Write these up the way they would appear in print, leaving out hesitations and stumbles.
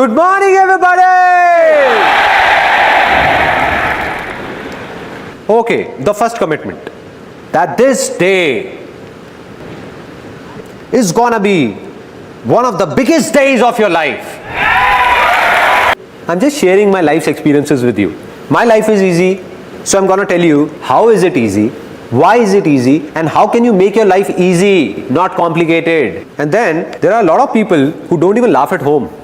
Good morning, everybody! Okay, the first commitment. That this day is gonna be one of the biggest days of your life. I'm just sharing my life's experiences with you. My life is easy, so I'm gonna tell you how is it easy, why is it easy, and how can you make your life easy, not complicated. And then there are a lot of people who don't even laugh at home.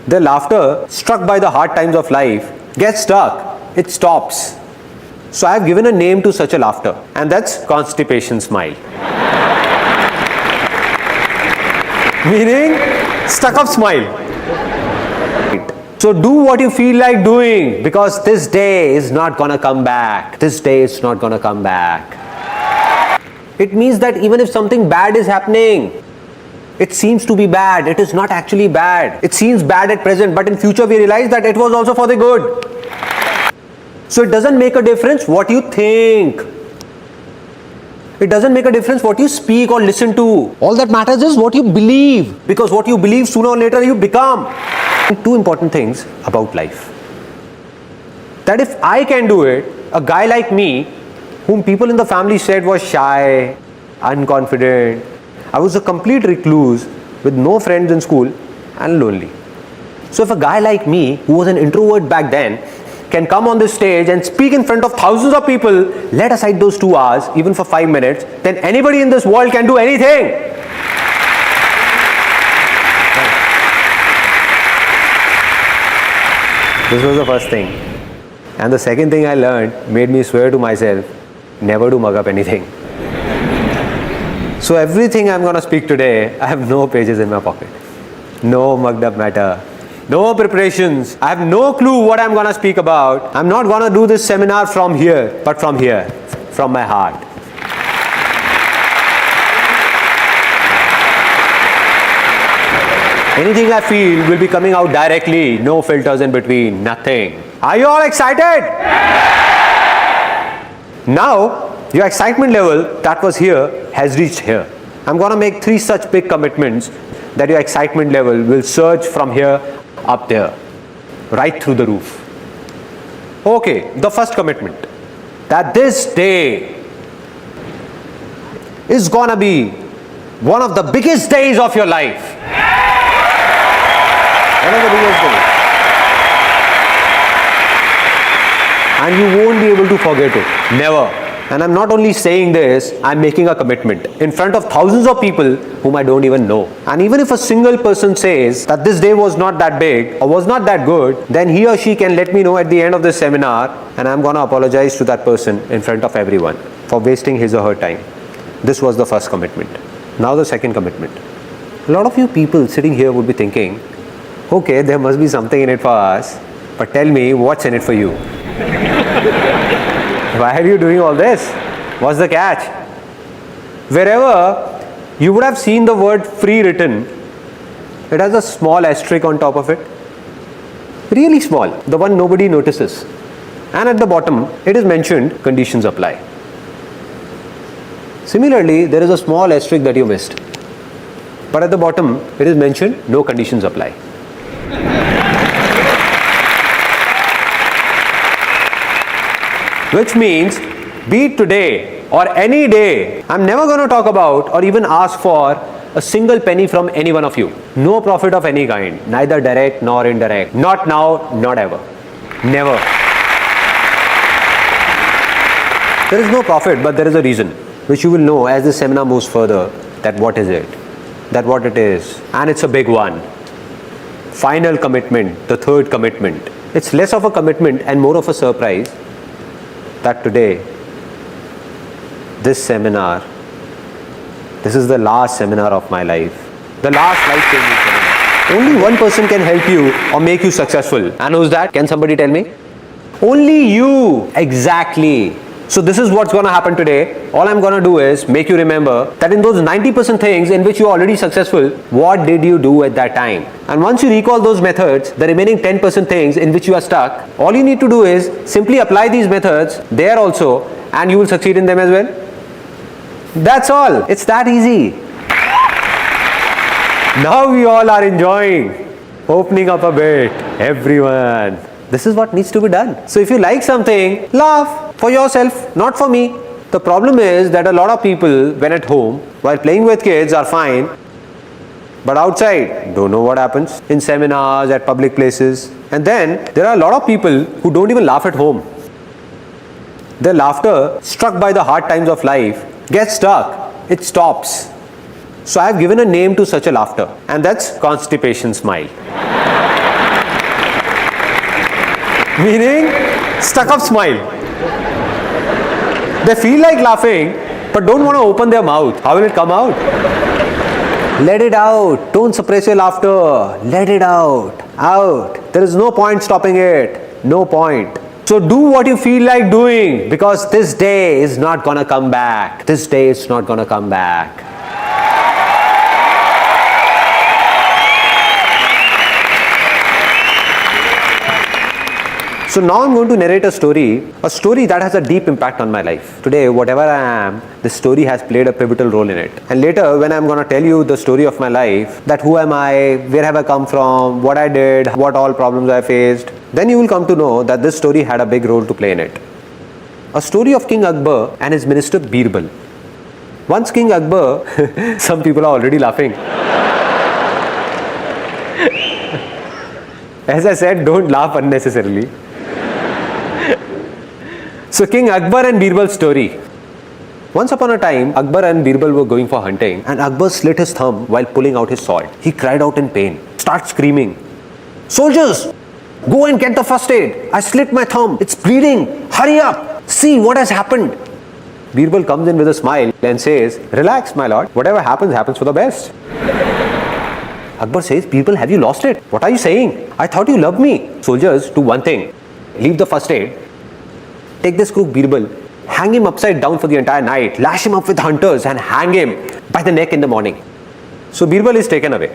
Their laughter, struck by the hard times of life, gets stuck. It stops. So I have given a name to such a laughter, and that's constipation smile. Meaning, stuck up smile. So do what you feel like doing, because this day is not gonna come back. This day is not gonna come back. It means that even if something bad is happening, it seems to be bad, it is not actually bad. It seems bad at present, but in future we realize that it was also for the good. So it doesn't make a difference what you think. It doesn't make a difference what you speak or listen to. All that matters is what you believe, because what you believe, sooner or later you become. Two important things about life. That if I can do it, a guy like me, whom people in the family said was shy, unconfident, I was a complete recluse with no friends in school and lonely. So if a guy like me, who was an introvert back then, can come on this stage and speak in front of thousands of people, let aside those 2 hours, even for 5 minutes, then anybody in this world can do anything. This was the first thing. And the second thing I learned made me swear to myself, never to mug up anything. So everything I'm going to speak today, I have no pages in my pocket. No mugged up matter. No preparations. I have no clue what I'm going to speak about. I'm not going to do this seminar from here, but from here, from my heart. Anything I feel will be coming out directly. No filters in between. Nothing. Are you all excited? Now, your excitement level that was here has reached here. I'm going to make 3 such big commitments that your excitement level will surge from here up there, right through the roof. Okay, the first commitment. That this day is going to be one of the biggest days of your life. One of the biggest days. And you won't be able to forget it. Never. And I'm not only saying this, I'm making a commitment in front of thousands of people whom I don't even know. And even if a single person says that this day was not that big or was not that good, then he or she can let me know at the end of this seminar, and I'm going to apologize to that person in front of everyone for wasting his or her time. This was the first commitment. Now the second commitment. A lot of you people sitting here would be thinking, okay, there must be something in it for us, but tell me what's in it for you. Why are you doing all this? What's the catch? Wherever you would have seen the word free written, it has a small asterisk on top of it. Really small, the one nobody notices. And at the bottom, it is mentioned, conditions apply. Similarly, there is a small asterisk that you missed. But at the bottom, it is mentioned, no conditions apply. Which means, be it today or any day, I'm never going to talk about or even ask for a single penny from any one of you. No profit of any kind, neither direct nor indirect. Not now, not ever. Never. There is no profit, but there is a reason, which you will know as this seminar moves further, that what is it, that what it is. And it's a big one. Final commitment, the third commitment. It's less of a commitment and more of a surprise. That today, this seminar, this is the last seminar of my life. The last life-changing seminar. Only one person can help you or make you successful. And who's that? Can somebody tell me? Only you. Exactly. So this is what's going to happen today. All I'm going to do is make you remember that in those 90% things in which you're already successful, what did you do at that time? And once you recall those methods, the remaining 10% things in which you are stuck, all you need to do is simply apply these methods there also, and you will succeed in them as well. That's all. It's that easy. Now we all are enjoying. Opening up a bit, everyone. This is what needs to be done. So if you like something, laugh for yourself, not for me. The problem is that a lot of people, when at home, while playing with kids, are fine, but outside, don't know what happens in seminars, at public places. And then there are a lot of people who don't even laugh at home. Their laughter, struck by the hard times of life, gets stuck. It stops. So I have given a name to such a laughter, and that's constipation smile. Meaning, stuck up smile. They feel like laughing, but don't want to open their mouth. How will it come out? Let it out. Don't suppress your laughter. Let it out. Out. There is no point stopping it. No point. So do what you feel like doing, because this day is not gonna come back. This day is not gonna come back. So now I'm going to narrate a story that has a deep impact on my life. Today, whatever I am, this story has played a pivotal role in it. And later, when I'm going to tell you the story of my life, that who am I, where have I come from, what I did, what all problems I faced, then you will come to know that this story had a big role to play in it. A story of King Akbar and his minister Birbal. Once King Akbar, some people are already laughing. As I said, don't laugh unnecessarily. So King Akbar and Birbal's story. Once upon a time, Akbar and Birbal were going for hunting, and Akbar slit his thumb while pulling out his sword. He cried out in pain, started screaming, "Soldiers, go and get the first aid. I slit my thumb. It's bleeding. Hurry up. See what has happened." Birbal comes in with a smile and says, "Relax, my lord. Whatever happens, happens for the best." Akbar says, "Birbal, have you lost it? What are you saying? I thought you loved me." "Soldiers, do one thing. Leave the first aid. Take this crook Birbal, hang him upside down for the entire night, lash him up with hunters and hang him by the neck in the morning." So Birbal is taken away,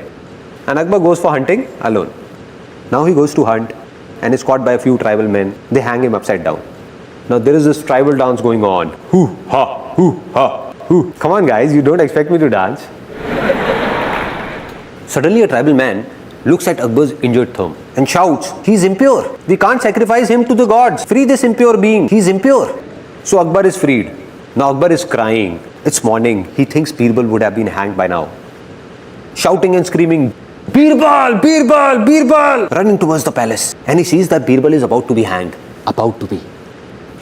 and Akbar goes for hunting alone. Now he goes to hunt and is caught by a few tribal men. They hang him upside down. Now there is this tribal dance going on. Hoo ha, hoo ha, hoo. Come on guys, you don't expect me to dance. Suddenly a tribal man looks at Akbar's injured thumb and shouts, "He's impure. We can't sacrifice him to the gods. Free this impure being. He's impure." So Akbar is freed. Now Akbar is crying. It's morning. He thinks Birbal would have been hanged by now. Shouting and screaming, "Birbal! Birbal! Birbal!" Running towards the palace. And he sees that Birbal is about to be hanged. About to be.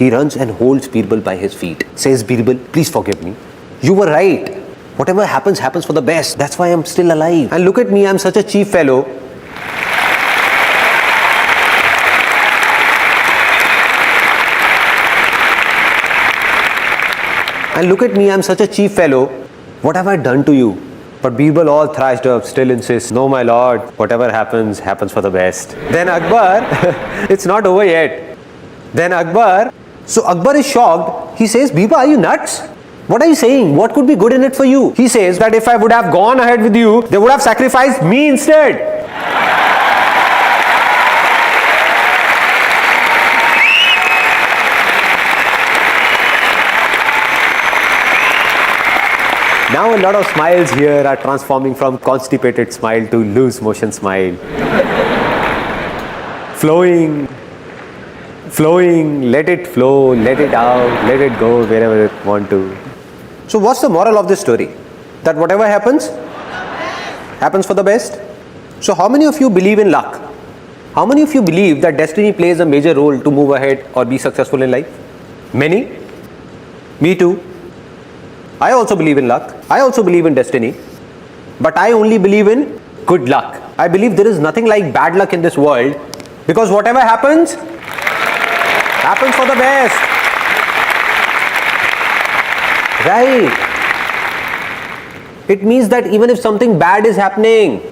He runs and holds Birbal by his feet. Says, "Birbal, please forgive me. You were right. Whatever happens, happens for the best. That's why I'm still alive. And look at me, I'm such a cheap fellow. And look at me, I'm such a cheap fellow. What have I done to you?" But Birbal, all thrashed up, still insists, "No, my lord, whatever happens, happens for the best." Then Akbar, it's not over yet. Then Akbar, so Akbar is shocked. He says, "Birbal, are you nuts? What are you saying? What could be good in it for you?" He says that if I would have gone ahead with you, they would have sacrificed me instead. Now a lot of smiles here are transforming from constipated smile to loose motion smile. Flowing, let it flow, let it out, let it go wherever it want to. So what's the moral of this story? That whatever happens, happens for the best. So how many of you believe in luck? How many of you believe that destiny plays a major role to move ahead or be successful in life? Many? Me too. I also believe in luck. I also believe in destiny. But I only believe in good luck. I believe there is nothing like bad luck in this world, because whatever happens, happens for the best. Right. It means that even if something bad is happening,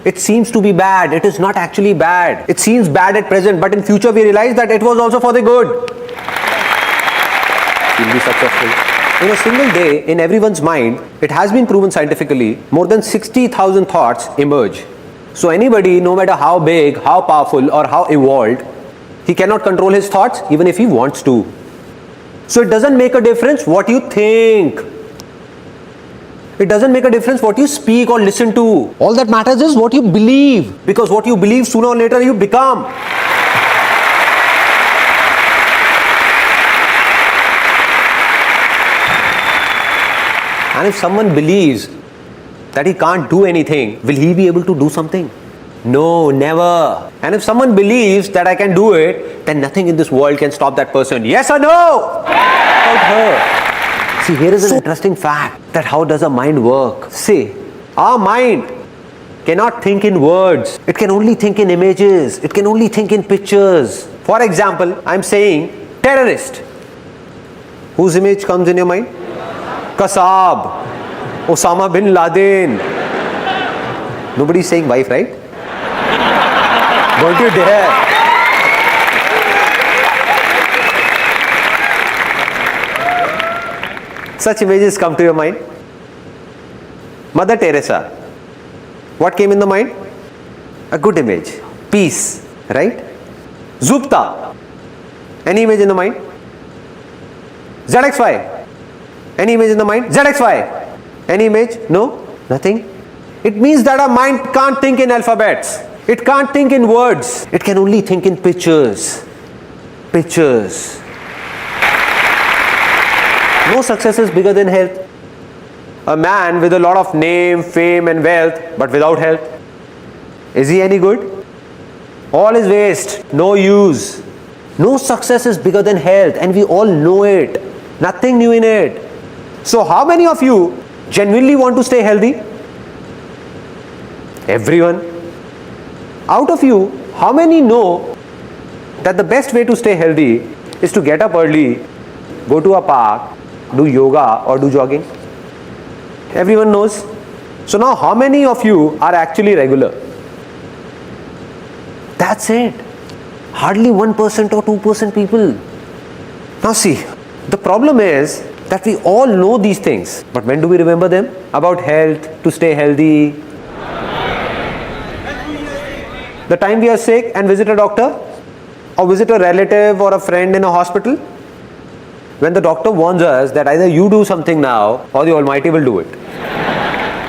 it seems to be bad. It is not actually bad. It seems bad at present, but in future we realize that it was also for the good. You'll be successful. In a single day, in everyone's mind, it has been proven scientifically, more than 60,000 thoughts emerge. So anybody, no matter how big, how powerful, or how evolved, he cannot control his thoughts even if he wants to. So it doesn't make a difference what you think. It doesn't make a difference what you speak or listen to. All that matters is what you believe. Because what you believe, sooner or later you become. And if someone believes that he can't do anything, will he be able to do something? No, never. And if someone believes that I can do it, then nothing in this world can stop that person. Yes or no? About her. See, here is an interesting fact that how does a mind work? See, our mind cannot think in words. It can only think in images. It can only think in pictures. For example, I'm saying terrorist. Whose image comes in your mind? Kasab, Osama bin Laden. Nobody's saying wife, right? Don't you dare. Such images come to your mind. Mother Teresa. What came in the mind? A good image. Peace, right? Zupta. Any image in the mind? ZXY. Any image in the mind? ZXY. Any image? No? Nothing? It means that our mind can't think in alphabets. It can't think in words. It can only think in pictures. Pictures. No success is bigger than health. A man with a lot of name, fame and wealth, but without health, is he any good? All is waste. No use. No success is bigger than health, and we all know it. Nothing new in it. So how many of you genuinely want to stay healthy? Everyone. Out of you, how many know that the best way to stay healthy is to get up early, go to a park, do yoga or do jogging? Everyone knows. So now how many of you are actually regular? That's it. Hardly 1% or 2% people. Now see, the problem is that we all know these things, but when do we remember them? About health, to stay healthy. The time we are sick and visit a doctor, or visit a relative or a friend in a hospital, when the doctor warns us that either you do something now or the Almighty will do it.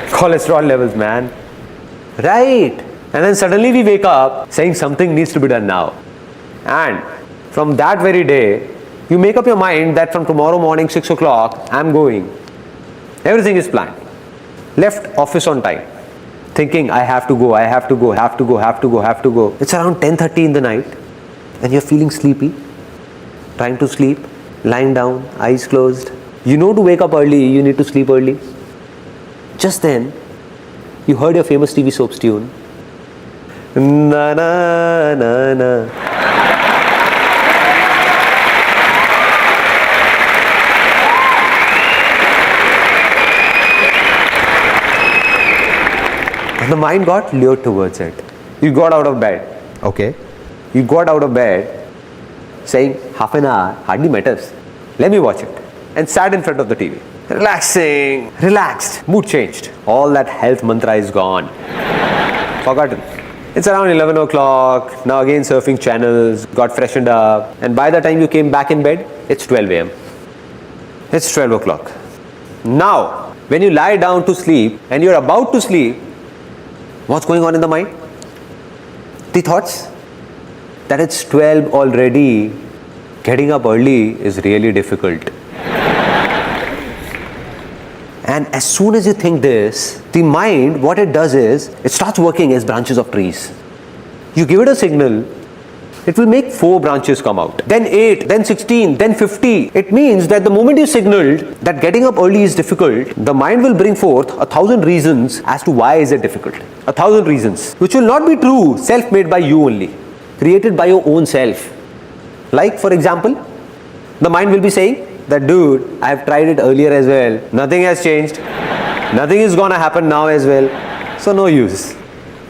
Cholesterol levels, man. Right. And then suddenly we wake up saying something needs to be done now. And from that very day, you make up your mind that from tomorrow morning 6 o'clock, I'm going. Everything is planned. Left office on time. Thinking, I have to go, I have to go, have to go, have to go, have to go. It's around 10:30 in the night and you're feeling sleepy, trying to sleep, lying down, eyes closed. You know to wake up early, you need to sleep early. Just then, you heard your famous TV soaps tune. Na na na na. And the mind got lured towards it. You got out of bed. Okay. You got out of bed saying half an hour hardly matters. Let me watch it. And sat in front of the TV. Relaxing. Relaxed. Mood changed. All that health mantra is gone. Forgotten. It's around 11 o'clock. Now again surfing channels. Got freshened up. And by the time you came back in bed, it's 12 a.m. It's 12 o'clock. Now, when you lie down to sleep and you're about to sleep, what's going on in the mind? The thoughts that it's 12 already. Getting up early is really difficult. And as soon as you think this, the mind, what it does is, it starts working as branches of trees. You give it a signal, it will make 4 branches come out. Then 8, then 16, then 50. It means that the moment you signaled that getting up early is difficult, the mind will bring forth 1,000 reasons as to why is it difficult. 1,000 reasons, which will not be true, self-made by you only. Created by your own self. Like for example, the mind will be saying that dude, I have tried it earlier as well. Nothing has changed. Nothing is gonna happen now as well. So no use.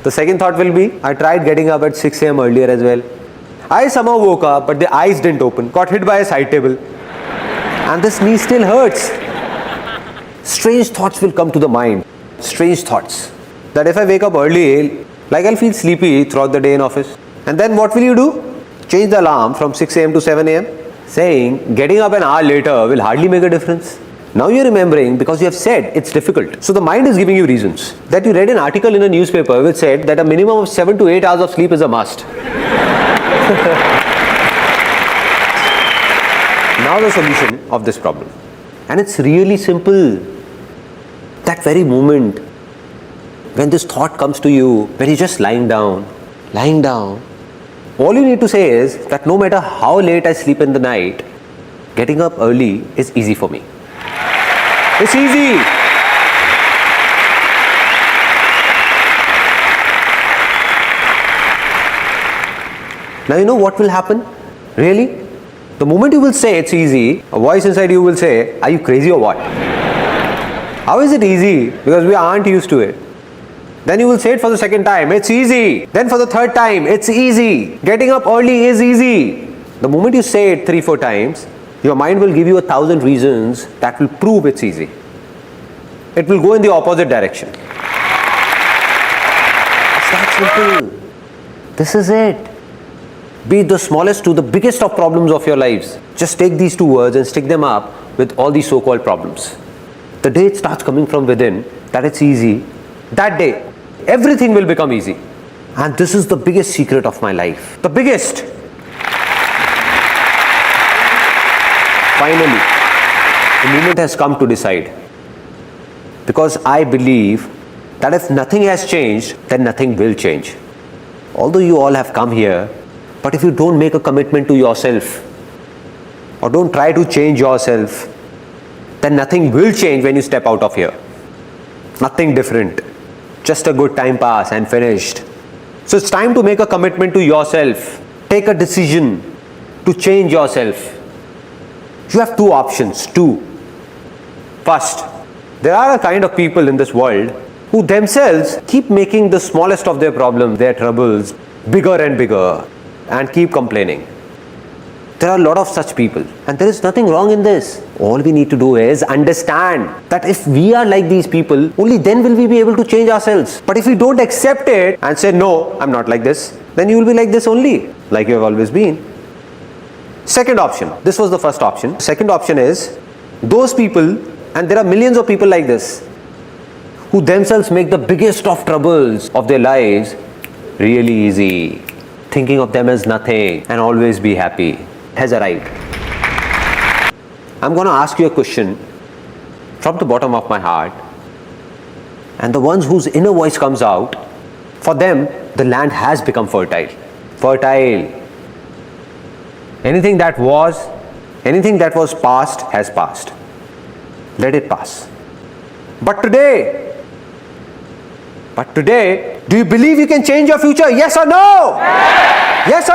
The second thought will be, I tried getting up at 6 a.m. earlier as well. I somehow woke up, but the eyes didn't open. Got hit by a side table. And this knee still hurts. Strange thoughts will come to the mind. Strange thoughts. That if I wake up early, like I'll feel sleepy throughout the day in office. And then what will you do? Change the alarm from 6 a.m. to 7 a.m. saying getting up an hour later will hardly make a difference. Now you're remembering because you have said it's difficult. So the mind is giving you reasons. That you read an article in a newspaper which said that a minimum of 7 to 8 hours of sleep is a must. Now the solution of this problem. And it's really simple. That very moment when this thought comes to you, when you're just lying down, all you need to say is that no matter how late I sleep in the night, getting up early is easy for me. It's easy. Now you know what will happen? Really? The moment you will say it's easy, a voice inside you will say, are you crazy or what? How is it easy? Because we aren't used to it. Then you will say it for the second time, it's easy. Then for the third time, it's easy. Getting up early is easy. The moment you say it 3-4 times, your mind will give you 1,000 reasons that will prove it's easy. It will go in the opposite direction. It's that simple. This is it. Be it the smallest to the biggest of problems of your lives. Just take these 2 words and stick them up with all these so-called problems. The day it starts coming from within, that it's easy, that day, everything will become easy. And this is the biggest secret of my life. The biggest. Finally, the moment has come to decide. Because I believe that if nothing has changed, then nothing will change. Although you all have come here, but if you don't make a commitment to yourself, or don't try to change yourself, then nothing will change when you step out of here. Nothing different. Just a good time pass and finished. So it's time to make a commitment to yourself. Take a decision to change yourself. You have 2 options. 2. First, there are a kind of people in this world who themselves keep making the smallest of their problems, their troubles, bigger and bigger, and keep complaining. There are a lot of such people, and there is nothing wrong in this. All we need to do is understand that if we are like these people, only then will we be able to change ourselves. But if we don't accept it and say, no, I'm not like this, then you will be like this only, like you have always been. Second option. This was the first option. Second option is those people, and there are millions of people like this, who themselves make the biggest of troubles of their lives really easy, thinking of them as nothing and always be happy, has arrived. I'm going to ask you a question from the bottom of my heart, and the ones whose inner voice comes out, for them the land has become fertile. Fertile. Anything that was past has passed. Let it pass. But today, do you believe you can change your future? Yes or no? Yes